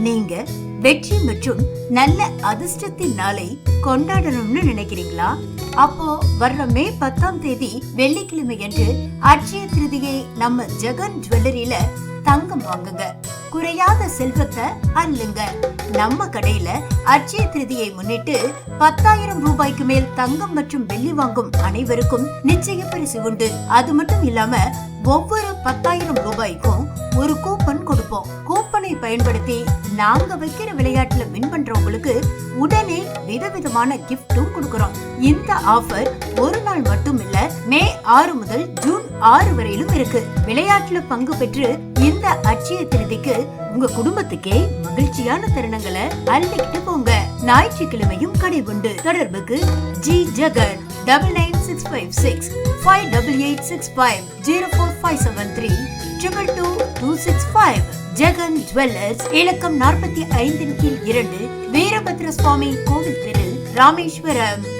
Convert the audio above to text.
நீங்க வெற்றி மற்றும் நல்ல அதிர்ஷ்டத்தின் நாளை கொண்டாடணும்னு நினைக்கிறீங்களா? அப்போ வர்ற மே 10ஆம் தேதி வெள்ளிக்கிழமை அன்று அட்சய திருதியை நம்ம ஜெகன் ஜுவல்லரியில தங்கம் வாங்குங்க, குறையாத செல்வத்தை அள்ளுங்க. நம்ம கடையில அட்சய திருதியை முன்னிட்டு 10,000 ரூபாய்க்கு மேல் தங்கம் மற்றும் வெள்ளி வாங்கும் அனைவருக்கும் நிச்சய பரிசு உண்டு. அது மட்டும் இல்லாம ஒவ்வொரு 10,000 ரூபாய்க்கும் ஒரு கூப்பன் கொடுப்போம். கூப்பனை பயன்படுத்தி நாங்க வைக்கிற விளையாட்டுல வின் பண்றவங்களுக்கு உடனே விதவிதமான கிஃப்டும் கொடுக்கறோம். இந்த ஆஃபர் ஒரு நாள் மட்டும் இல்ல, மே 6 முதல் ஜூன் 6 வரையிலும் இருக்கு. விளையாட்டுல பங்கு பெற்று இந்த அட்சய திருதிக்கு உங்க குடும்பத்துக்கே மகிழ்ச்சியான தருணங்களை அள்ளிக்கிட்டு போங்க. ஞாயிற்றுக்கிழமையும் கடை உண்டு. தொடர்புக்கு ஜி ஜெகன் 99656 58865 04573 222 ஜெகன் ஜுவல்லர்ஸ், இலக்கம் 45 கீழ் 2, வீரபத்ர சுவாமி கோவில் தெரு, ராமேஸ்வரம்.